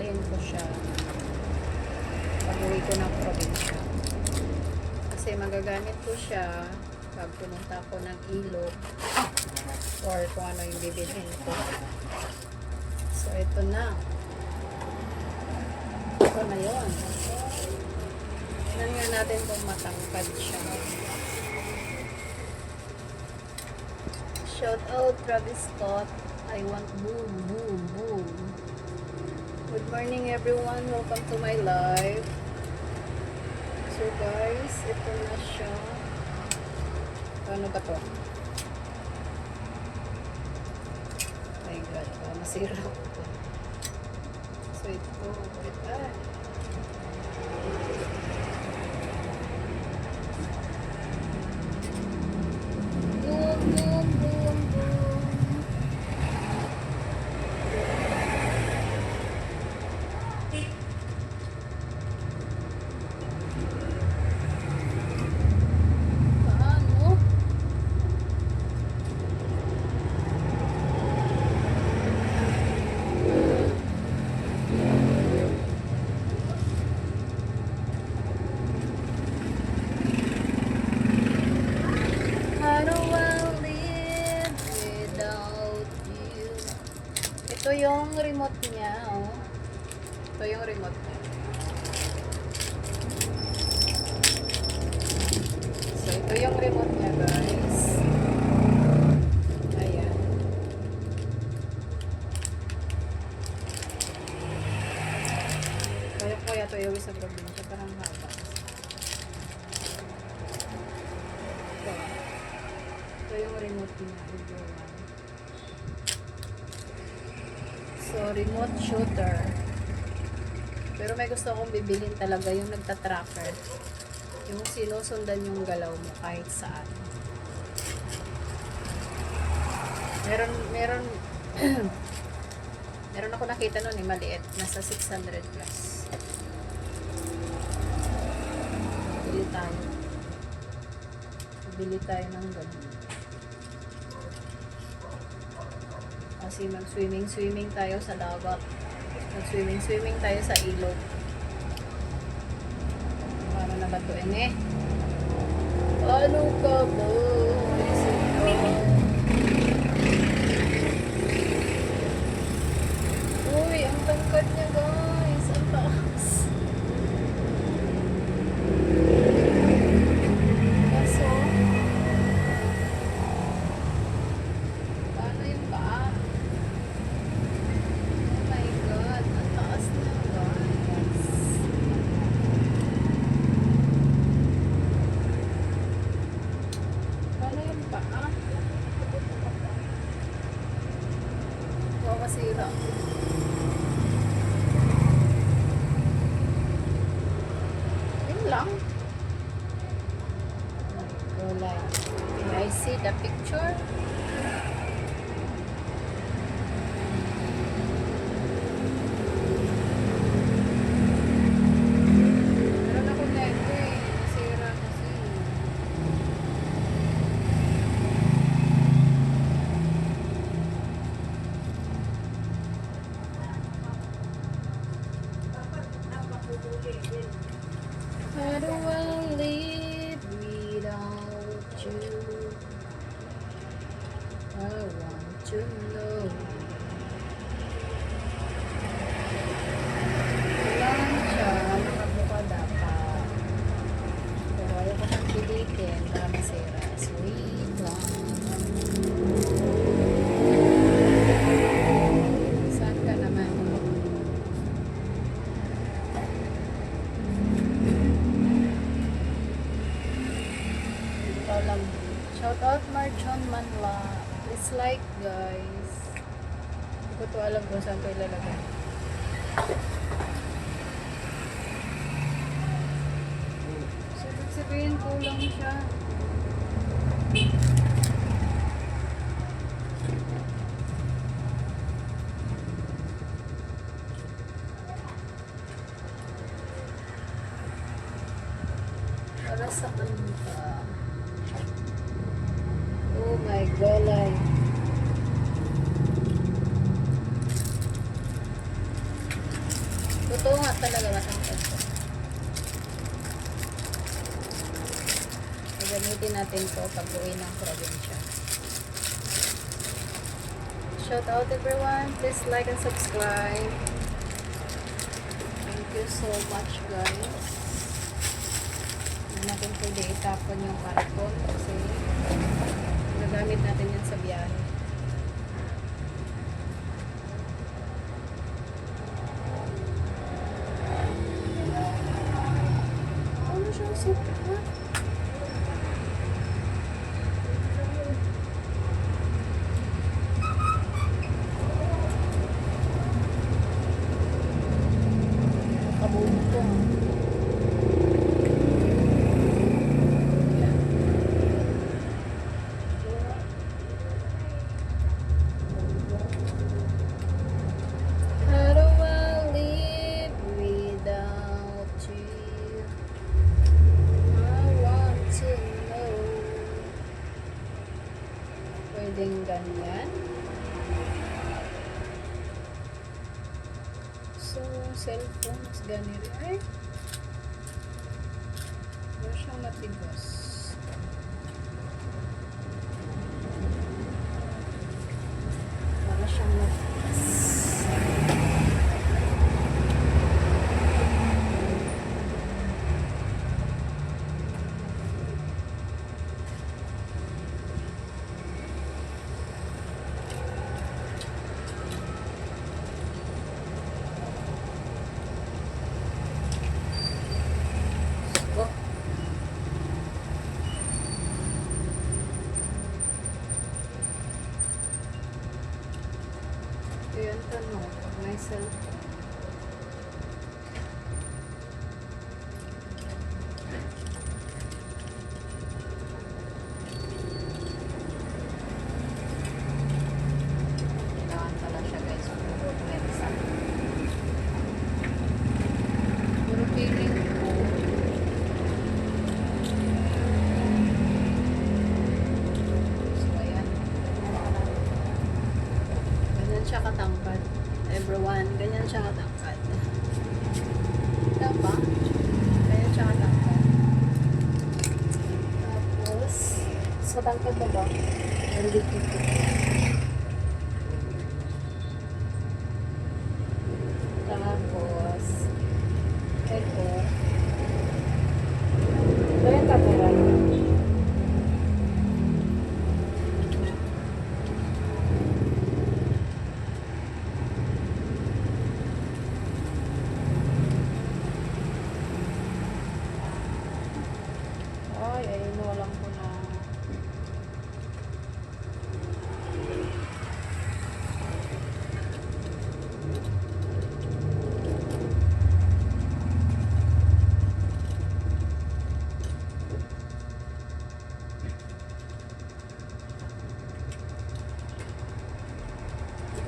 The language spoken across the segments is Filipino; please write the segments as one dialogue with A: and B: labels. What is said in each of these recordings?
A: dadalhin ko siya pag-uwi ko ng probinsya. Kasi magagamit ko siya pag pumunta ko ng ilog or kung ano yung bibilhin ko. So, ito na. Ito na yun. Tignan nga natin kung matangkad siya. Shout out Travis Scott. I want boom, boom, boom. Good morning everyone. Welcome to my live. So guys, ito na siya. Ano ba to? Oh my God, masira ko to. So ito, boom, boom, boom, boom. Paano? How do I live without you? Ito yung remote niya, oh. Ito yung remote niya. So, ito yung remote niya, guys. Ayan. Kaya ito iuwi sa probinsya. Parang haba. Ito yung remote niya. So, remote shooter. Pero may gusto akong bibilhin talaga yung nagtatracker. Yung sinusundan yung galaw mo kahit saan. Meron meron ako nakita nun maliit. Nasa 600 plus. Bili tayo ng ganun. Kasi mag-swimming tayo sa dagat. Mag-swimming tayo sa ilog. Paano na ba ito eh? Ano ka ba? Uy, ang tangkad niya guys. Ang taas. Kaso, paano yung paa? Oh my God, ang taas niya guys. Paano yung paa? Wow, masira. Yun lang. Go like. Can I see the picture? Meron ako neto eh. Nasira kasi. How do I live without you? I want to know. Kailangan siya nakabukada pa. Pero ayaw ko siyang pilitin para masira. Sweet lang. Saan ka naman? Hindi ko alam. Shout out Marchon Manla. It's like guys. Hindi ko to alam kung saan ko ilalagay. Sabihin kulang siya. Para saan ka? Oh my God. talaga matangkad ko. Gagamitin natin to pag uwi ng probinsya. Shout out everyone. Please like and subscribe. Thank you so much guys. Hindi natin pwede itapon yung karton kasi gagamit natin yan sa biyahe. Ano siyang soup? Ha? Kabuto. Pwedeng ganyan. So, cellphone is ganyan. Ay! Wala siyang matigas. Wala siyang matigas. Ito yung tanong, pag may cellphone. Kailangan pala siya guys, puro pwersa. Puro feeling ko. So, ayan. Ganyan siya katangkad. Everyone, ganyan siya katangkad. Diba? Ganyan siya katangkad. Tapos, sa tangkad na ba? Nandito dito. Tapos, ito. Ito yung tataran. Ay, walang ko na.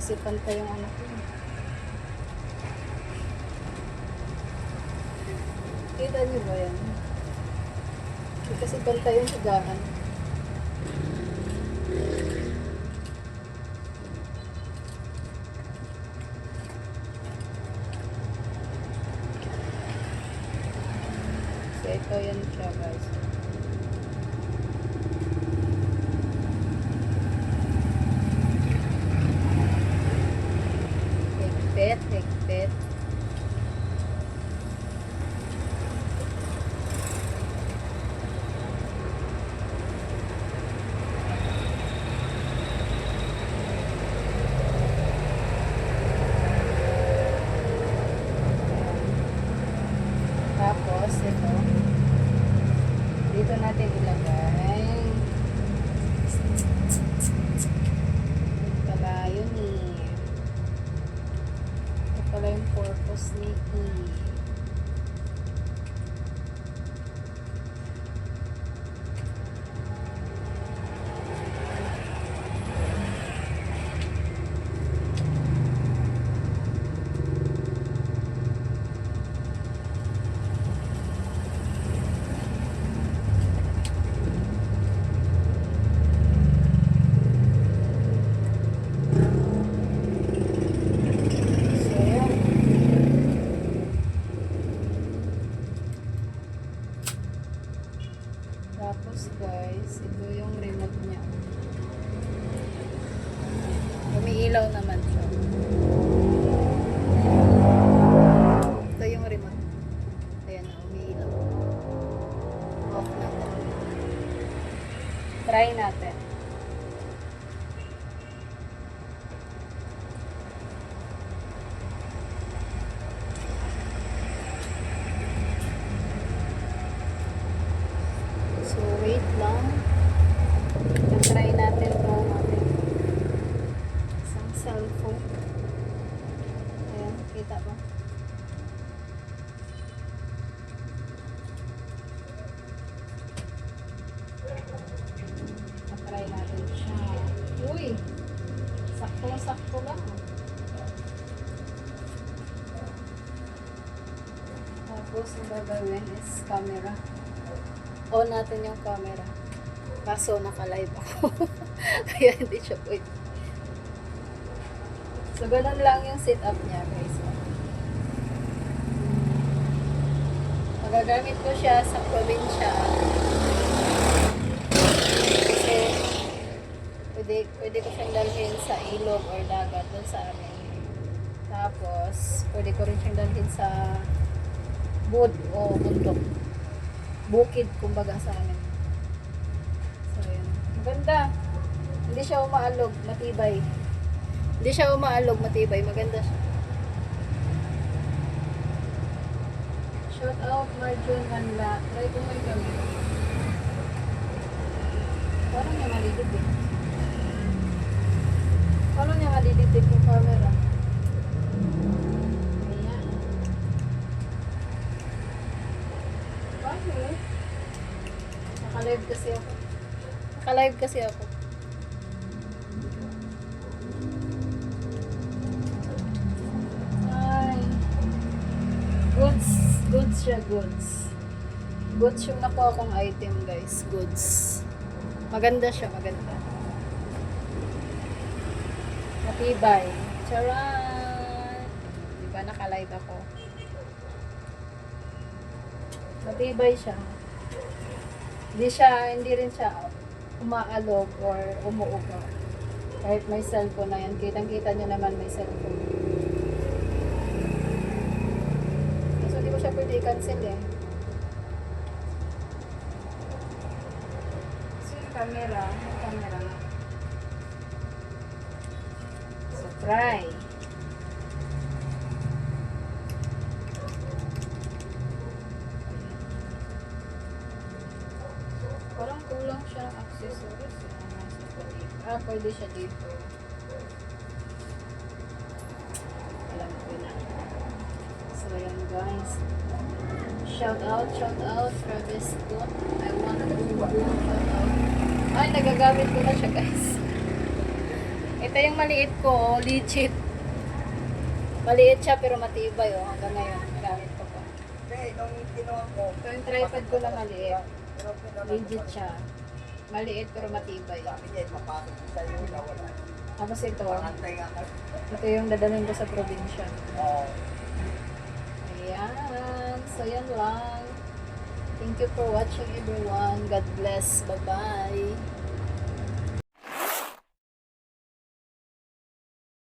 A: Kasi pantay yung anak ko. Kita niyo ba yan? Kasi pantay yung higaan. So, ito yan siya guys. Higpit, higpit. Tapos, ito. Dito natin ilagay. Ito pala yun eh. Ito pala yung purpose ni E. Kita ba? Try natin siya. Uy! Sakto lang. Tapos, ang gagawin is camera. On natin yung camera. Kaso, naka-live ako. Kaya hindi siya pwede. So, ganun lang yung setup niya, guys. Magagamit ko siya sa probinsya. Kasi, pwede ko siyang dalhin sa ilog or dagat doon sa amin. Tapos, pwede ko rin siyang dalhin sa bud o bundok. Bukid, kumbaga sa amin. So, yun. Maganda. Hindi siya umaalog, matibay. Hindi siya umaalog, matibay. Maganda siya. Shout out Marjon Manla. Try ko may gamit. Parang niya malidip. Paano niya malidip yung camera? Ayan. Paano? Naka-live kasi ako. Naka-live kasi ako. Ay. Goods siya, goods. Goods yung nakuha kong item, guys. Goods. Maganda siya, maganda. Matibay. Charan! Diba naka-live ako? Matibay siya. Hindi rin siya umaalog or umuuga. Kahit may cellphone na yan. Kitang-kita nyo naman may cellphone. So, hindi mo siya pwede i-cancel eh. So, yung camera. So, try. Parang kulang siya ng accessories. Pwede siya dito. Alam ko na. So, yan guys. Shout out, Travis Scott. I want to shout out. Ay, nagagamit ko na siya guys. Ito yung maliit ko, legit. Maliit siya pero matibay oh. Hanggang ngayon, nagamit ko pa. Ito yung tripod ko na maliit. Legit siya. Maliit pero matibay. Tapos ito yung dadalhin ko sa probinsya. Ayan. So, yan lang. Thank you for watching everyone. God bless. Bye-bye.